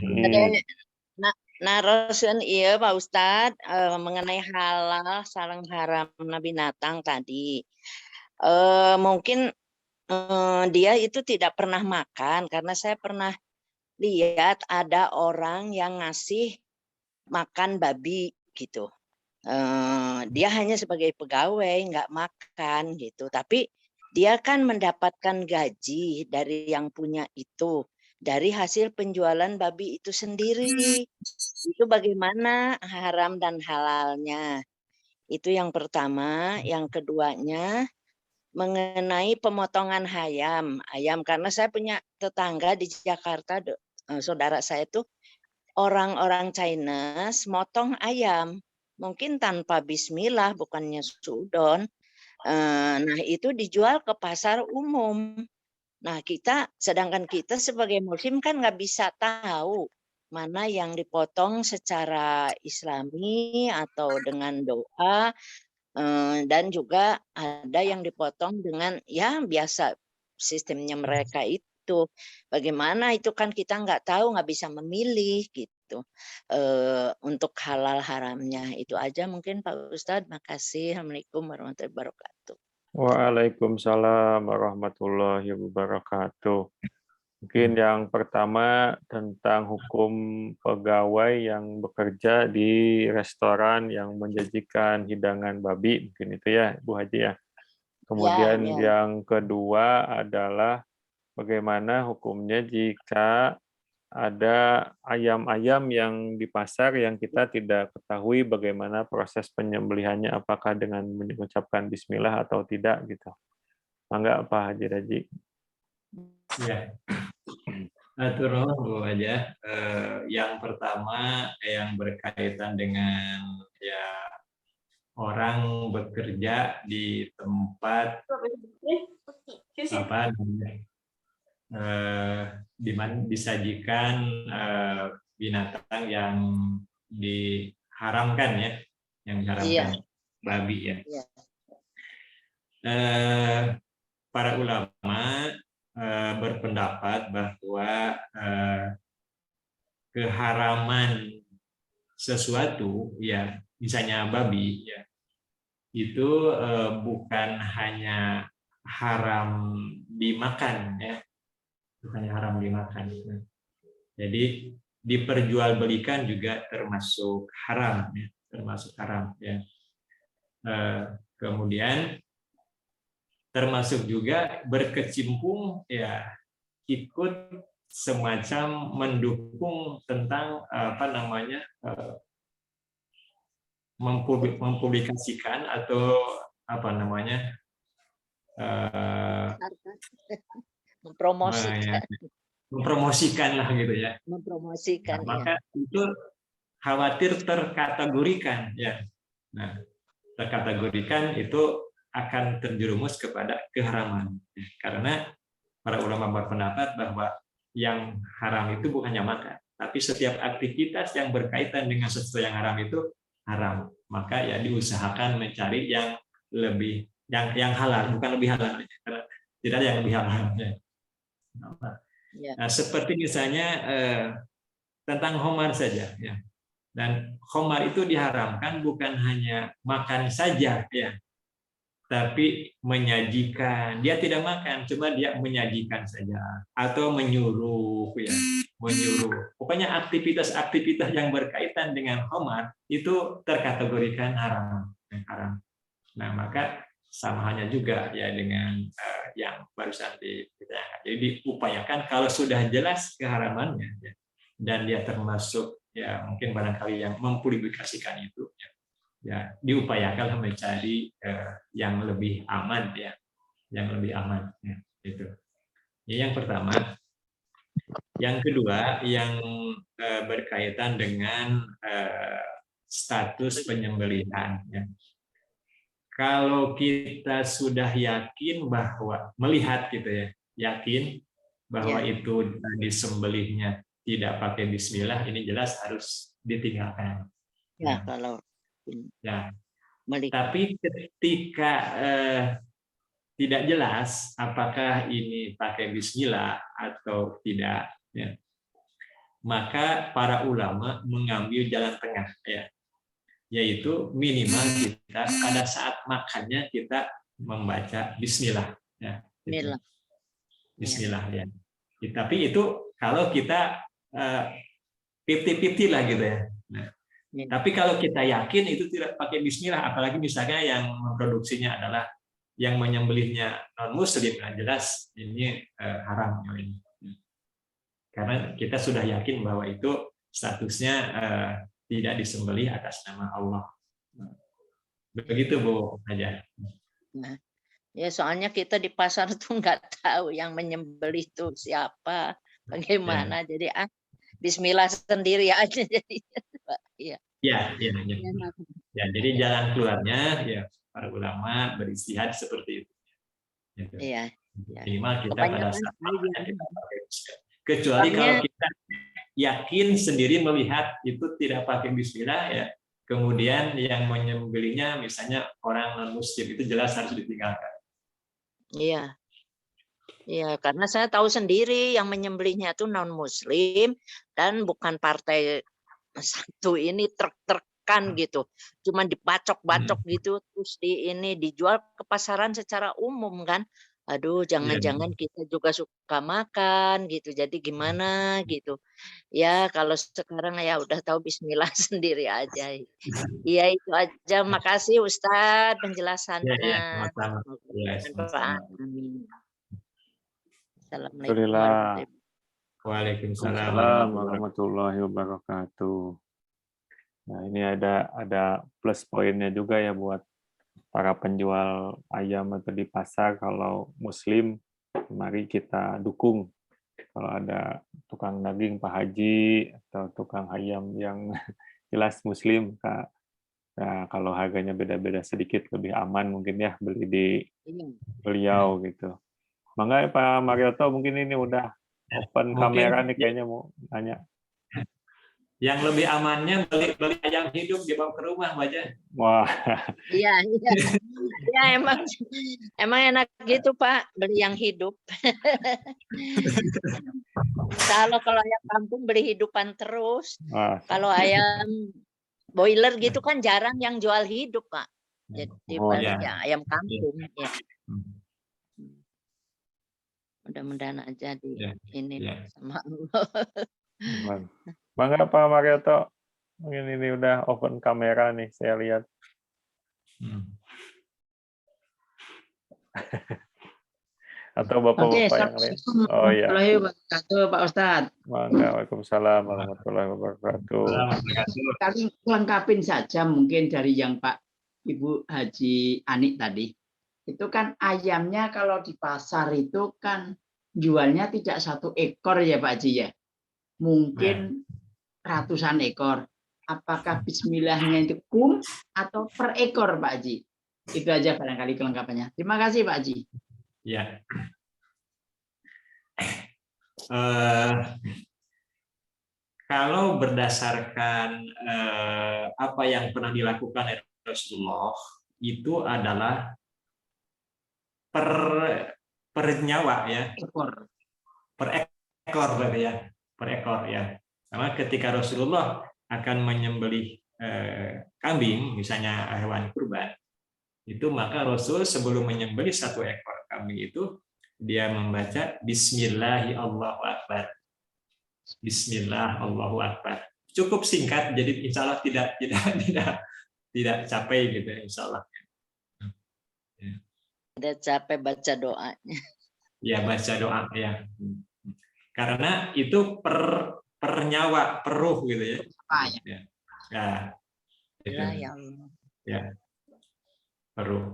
Naroseun ieu Pak Ustaz mengenai halal sareng haramna binatang tadi. Mungkin dia itu tidak pernah makan karena saya pernah lihat ada orang yang ngasih makan babi gitu. Dia hanya sebagai pegawai, nggak makan gitu. Tapi dia kan mendapatkan gaji dari yang punya itu, dari hasil penjualan babi itu sendiri. Itu bagaimana haram dan halalnya? Itu yang pertama. Yang keduanya mengenai pemotongan ayam karena saya punya tetangga di Jakarta, saudara saya itu orang-orang Chinese motong ayam mungkin tanpa bismillah, bukannya sudon. Nah itu dijual ke pasar umum. Nah sedangkan kita sebagai muslim kan nggak bisa tahu mana yang dipotong secara islami atau dengan doa. Dan juga ada yang dipotong dengan ya biasa sistemnya mereka itu. Bagaimana itu kan kita nggak tahu, nggak bisa memilih gitu. Untuk halal haramnya itu aja mungkin Pak Ustadz. Makasih. Assalamualaikum warahmatullahi wabarakatuh. Waalaikumsalam warahmatullahi wabarakatuh. Mungkin yang pertama tentang hukum pegawai yang bekerja di restoran yang menjajikan hidangan babi, mungkin itu ya, Bu Haji ya. Kemudian yang kedua adalah bagaimana hukumnya jika ada ayam-ayam yang di pasar yang kita tidak ketahui bagaimana proses penyembelihannya, apakah dengan mengucapkan bismillah atau tidak gitu. Mangga Pak Haji Daji. Ya. Atur Bu aja. Yang pertama yang berkaitan dengan ya orang bekerja di tempat apa namanya, di mana disajikan binatang yang diharamkan ya, yang diharamkan, babi ya. Iya. Para ulama berpendapat bahwa keharaman sesuatu ya, misalnya babi ya, itu bukan hanya haram dimakan ya, bukannya haram dimakan. Jadi diperjualbelikan juga termasuk haram ya, termasuk haram ya. Kemudian termasuk juga berkecimpung ya, ikut semacam mendukung tentang apa namanya, mempublikasikan atau apa namanya, mempromosikan lah gitu ya. Mempromosikan. Nah, maka itu khawatir terkategorikan ya. Nah, terkategorikan itu akan terjerumus kepada keharaman. Karena para ulama berpendapat bahwa yang haram itu bukannya makan, tapi setiap aktivitas yang berkaitan dengan sesuatu yang haram itu haram. Maka ya diusahakan mencari yang lebih yang halal, bukan lebih halal. Karena tidak ada yang lebih halal. Nah, seperti misalnya tentang khamar saja ya. Dan khamar itu diharamkan bukan hanya makan saja ya, tapi menyajikan. Dia tidak makan, cuma dia menyajikan saja atau menyuruh ya, menyuruh. Pokoknya aktivitas-aktivitas yang berkaitan dengan khamar itu terkategorikan haram. Nah, maka sama halnya juga ya dengan yang barusan diterangkan. Jadi diupayakan kalau sudah jelas keharamannya ya, dan dia termasuk ya mungkin barangkali yang mempublikasikan itu ya diupayakan mencari yang lebih aman ya, yang lebih aman ya, itu. Ini yang pertama. Yang kedua yang berkaitan dengan status penyembelihan ya. Kalau kita sudah yakin bahwa melihat gitu ya, yakin bahwa itu disembelihnya tidak pakai bismillah, ini jelas harus ditinggalkan. Ya, kalau ya. Tapi ketika tidak jelas apakah ini pakai bismillah atau tidak, ya, maka para ulama mengambil jalan tengah, ya, yaitu minimal kita pada saat makannya kita membaca bismillah. Ya, gitu. Bismillah ya. Tapi itu kalau kita 50-50 lah gitu ya. Nah, tapi kalau kita yakin itu tidak pakai bismillah, apalagi misalnya yang memproduksinya adalah yang menyembelihnya non-muslim, nah jelas ini haram ini. Karena kita sudah yakin bahwa itu statusnya tidak disembelih atas nama Allah. Begitu Bu aja. Nah, ya soalnya kita di pasar tuh nggak tahu yang menyembelih itu siapa, bagaimana. Jadi bismillah sendiri aja jadi. Iya. Ya, jadi jalan keluarnya ya para ulama beristihad seperti itu. Gitu. Iya. Minimal kita pada saat makannya kita pakai bismillah. Kecuali kalau kita yakin sendiri melihat itu tidak pakai bismillah ya, kemudian yang menyembelihnya misalnya orang non-muslim, itu jelas harus ditinggalkan. Iya. Iya, karena saya tahu sendiri yang menyembelihnya itu non-muslim dan bukan partai satu ini truk-trukan gitu. Cuman dibacok-bacok gitu terus dijual ke pasaran secara umum kan. Aduh, jangan-jangan kita juga suka makan gitu. Jadi gimana gitu. Ya, kalau sekarang ya udah tahu bismillah sendiri aja. Iya, itu aja. Makasih Ustadz penjelasannya. Ya, sama-sama. Assalamualaikum Waalaikumsalam warahmatullahi wabarakatuh. Nah, ini ada plus poinnya juga ya buat para penjual ayam atau di pasar. Kalau muslim, mari kita dukung. Kalau ada tukang daging Pak Haji atau tukang ayam yang jelas muslim, Kak. Nah, kalau harganya beda-beda sedikit lebih aman mungkin ya beli di beliau gitu. Mangga Pak Marioto, mungkin ini udah open Mungkin kamera nih, kayaknya mau nanya. yang lebih amannya beli ayam hidup dibawa ke rumah aja. Wah, Iya, iya. Ya emang enak gitu Pak, beli yang hidup. Kalau ayam kampung beli hidupan terus. wah. Kalau ayam boiler gitu kan jarang yang jual hidup Pak. Jadi Oh, paling ya. ya ayam kampung ya. Hmm. Mudah-mudahan aja di Ya, ini ya. sama Allah. Mangga Pak Marioto, mungkin ini udah open kamera nih, saya lihat. Hmm. Atau Oke, bapak-bapak yang lain. Oh iya. Assalamualaikum warahmatullahi wabarakatuh, Pak Ustadz. Mangga, Waalaikumsalam warahmatullahi wabarakatuh. Kami lengkapin saja mungkin dari yang Pak Ibu Haji Anik tadi. Itu kan ayamnya kalau di pasar itu kan jualnya tidak 1 ekor ya Pak Haji ya. Mungkin ratusan ekor. Apakah bismillahnya itu kum atau per ekor Pak Haji? Itu aja barangkali kelengkapannya. Terima kasih Pak Haji. Ya. Kalau berdasarkan apa yang pernah dilakukan oleh Rasulullah, itu adalah per nyawa ya, per ekor berarti ya, per ekor ya. Karena ketika Rasulullah akan menyembelih kambing, misalnya hewan kurban, itu maka Rasul sebelum menyembelih 1 ekor kambing itu dia membaca Bismillahi Allahu Akbar. Bismillah Allahu Akbar. Cukup singkat, jadi insya Allah tidak capek gitu, insya Allah. Tidak capek baca doanya. Ya baca doa ya. Karena itu per nyawa, per ruh gitu ya. Ya. Ya, ya Allah. Ya. Perlu.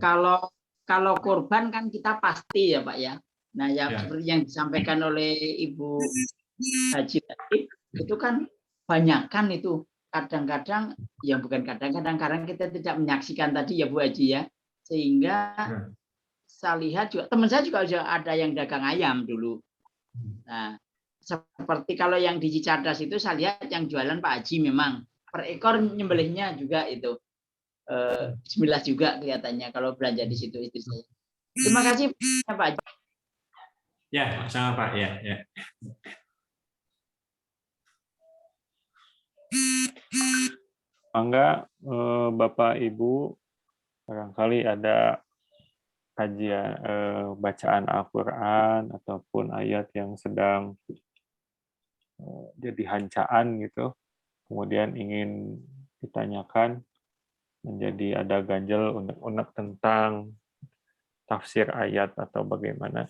Kalau korban kan kita pasti ya Pak ya. Nah ya, seperti yang disampaikan oleh Ibu Haji tadi, itu kan banyak kan itu. Kadang-kadang, ya bukan kadang-kadang, karena kita tidak menyaksikan tadi ya Bu Haji ya. Sehingga saya lihat juga, teman saya juga ada yang dagang ayam dulu. Nah, seperti kalau yang di Cicadas itu saya lihat yang jualan Pak Haji memang per ekor nyembelihnya juga itu. Bismillah juga kelihatannya kalau belanja di situ itu saya. Terima kasih Pak Haji. Ya, sama Pak ya. Mangga Bapak Ibu, barangkali ada kajian bacaan Al-Qur'an ataupun ayat yang sedang jadi hancaan gitu, kemudian ingin ditanyakan, menjadi ada ganjel unek-unek tentang tafsir ayat atau bagaimana.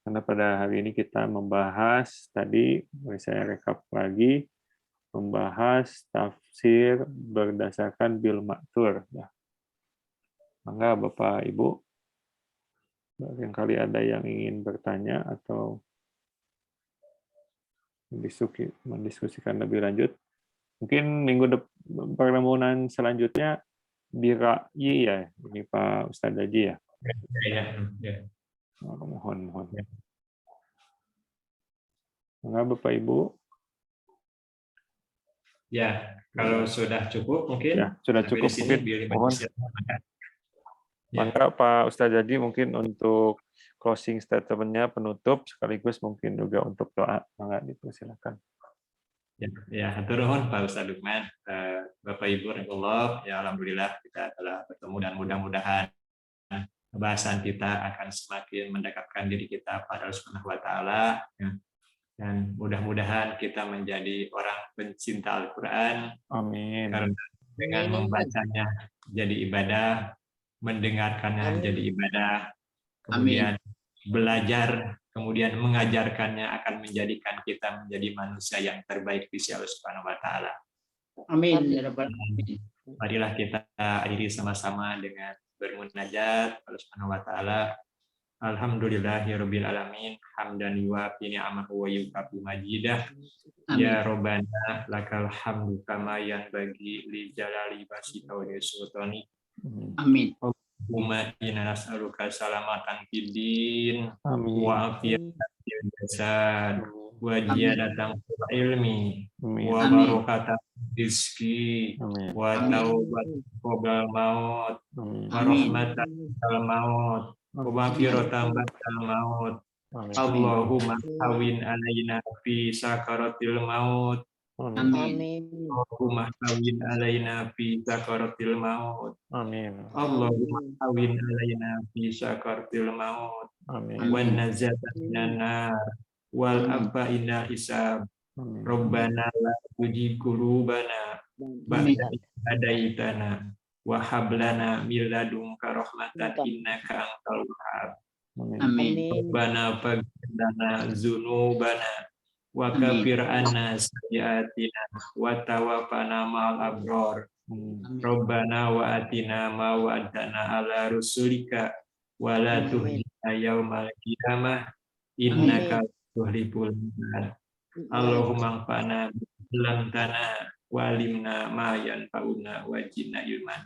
Karena pada hari ini kita membahas tadi, saya rekap lagi, membahas tafsir berdasarkan bil ma'thur. Ya. Mangga Bapak Ibu, barangkali ada yang ingin bertanya atau mendiskusikan lebih lanjut. Mungkin pertemuan selanjutnya dira'yi ya, ini Pak Ustadz Haji ya. Ya. Mohon. Mangga Bapak Ibu. Ya, kalau sudah cukup mungkin. Ya, sudah cukup mungkin. Mohon. Mangga Pak Ustadz Haji mungkin untuk closing statement-nya, penutup sekaligus mungkin juga untuk doa. Mangga dipersilakan. Ya, hatur nuhun Pak Ustadz Lukman, Bapak Ibu rahimahullah, ya alhamdulillah kita telah bertemu dan mudah-mudahan pembahasan kita akan semakin mendekatkan diri kita pada Allah Subhanahu wa taala ya. Dan mudah-mudahan kita menjadi orang pencinta Al-Qur'an. Amin. Karena dengan membacanya jadi ibadah, mendengarkannya jadi ibadah, kemudian belajar, kemudian mengajarkannya akan menjadikan kita menjadi manusia yang terbaik di sisi Allah Subhanahu wa taala. Amin ya rabbal alamin. Marilah kita akhiri sama-sama dengan bermunajat Allah Subhanahu wa taala. Alhamdulillahirabbil alamin, hamdan yuwafi ni'amahu wa yukafi majidah. Ya Rabbana lakal hamdu kama yanbaghi li jalali wasikawli sultani. Amin. Allahumma inna nas'aluka salamatan fid din Amin. wa afiyatan fil jasad wa ziyadatan fil ilmi Amin. wa barakatan fil rizqi Amin. wa taubatan qabla maut Amin. wa rahmatan ba'dal maut wa maghfiratan ba'dal maut. Amin. Allahumma hawin alaina fi sakaratil maut. Amin. Allahumma hawin alaina fi sakaratil maut. Amin. Allahumma hawin alaina fi sakaratil maut. Amin. Wan najata minan nar wal afa inna hisab. Amin. Rabbana la tuzigh qulubana ba'da idh hadaitana wa hab lana min ladunka rahmatan innaka antal wahhab. Amin. Rabbana faghfir lana dzunubana wa kafir anna sayyi'atina wa tawaffana ma'al abrar. Rabbana wa atina ma wa'adtana ala rusulika wa la tukhzina yaumal qiyamah innaka tuhibbul mu'minin. Allahumma anfa'na bilam tanah wa alimna ma yanfa'una wa zidna ilman.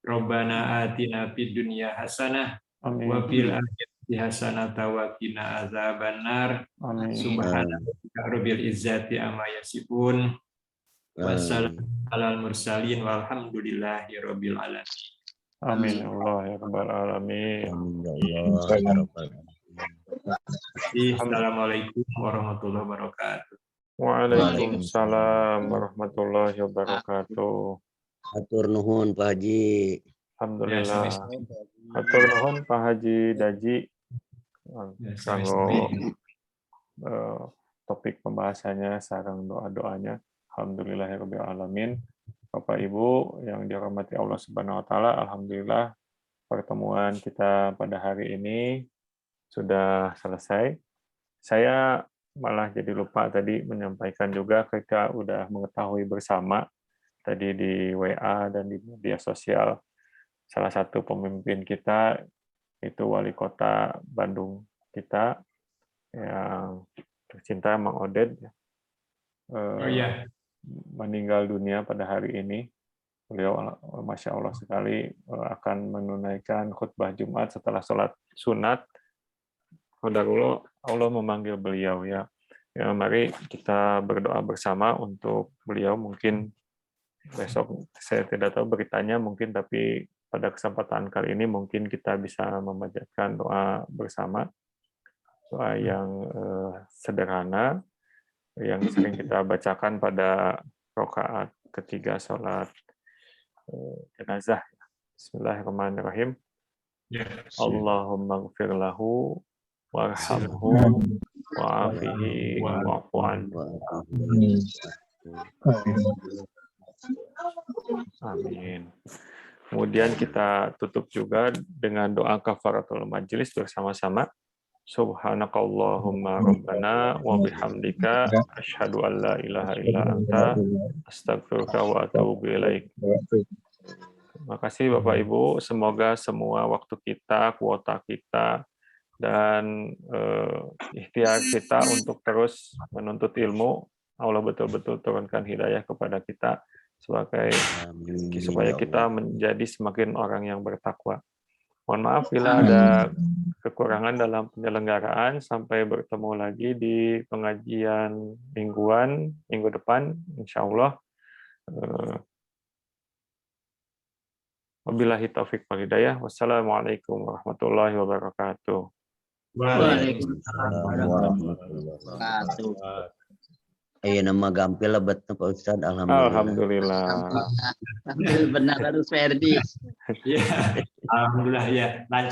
Rabbana atina fid dunya hasanah Amin. wa fil akhirati hasanah wa qina azabannar. Amin. Subhanaka rabbil izzati amma yasifun. Wassalamu alal mursalin walhamdulillahi rabbil alamin. Amin ya Allah ya rabbal alamin. Assalamualaikum warahmatullahi wabarakatuh. Waalaikumsalam warahmatullahi wabarakatuh. Atur nuhun Pak Haji. Alhamdulillah. Atur nuhun Pak Haji Daji. Kanggo topik pembahasannya sareng doa-doanya. Alhamdulillahirabbil alamin. Bapak Ibu yang dirahmati Allah Subhanahu wa taala, alhamdulillah pertemuan kita pada hari ini sudah selesai. Saya malah jadi lupa tadi menyampaikan juga ketika udah mengetahui bersama tadi di WA dan di media sosial, salah satu pemimpin kita itu wali kota Bandung kita yang tercinta Mang Oded meninggal dunia pada hari ini. Beliau Masya Allah sekali akan menunaikan khutbah Jumat setelah sholat sunat. Qadarullah Allah memanggil beliau ya. Ya, mari kita berdoa bersama untuk beliau. Mungkin besok saya tidak tahu beritanya mungkin, tapi pada kesempatan kali ini mungkin kita bisa memanjatkan doa bersama. Doa yang sederhana yang sering kita bacakan pada rakaat ketiga sholat jenazah. Bismillahirrahmanirrahim. Allahumma ighfir lahu warhamhu wa'afihi wa'fu anhu. Amin. Kemudian kita tutup juga dengan doa kafaratul majlis bersama-sama. Subhanakallahumma rabbana wa bihamdika asyhadu an la ilaha illa anta astaghfiruka wa atubu ilaik. Terima kasih Bapak Ibu, semoga semua waktu kita, kuota kita, dan ikhtiar kita untuk terus menuntut ilmu, Allah betul-betul turunkan hidayah kepada kita supaya kita menjadi semakin orang yang bertakwa. Mohon maaf bila ada kekurangan dalam penyelenggaraan. Sampai bertemu lagi di pengajian minggu depan, insya Allah. Wabillahi taufiq wal hidayah. Wassalamualaikum warahmatullahi wabarakatuh. Waalaikumsalam warahmatullahi wabarakatuh. Ayo nama gampil lah betul Pak Ustadz. Alhamdulillah. Benar harus Ferdi. Ya, alhamdulillah ya. Lancar.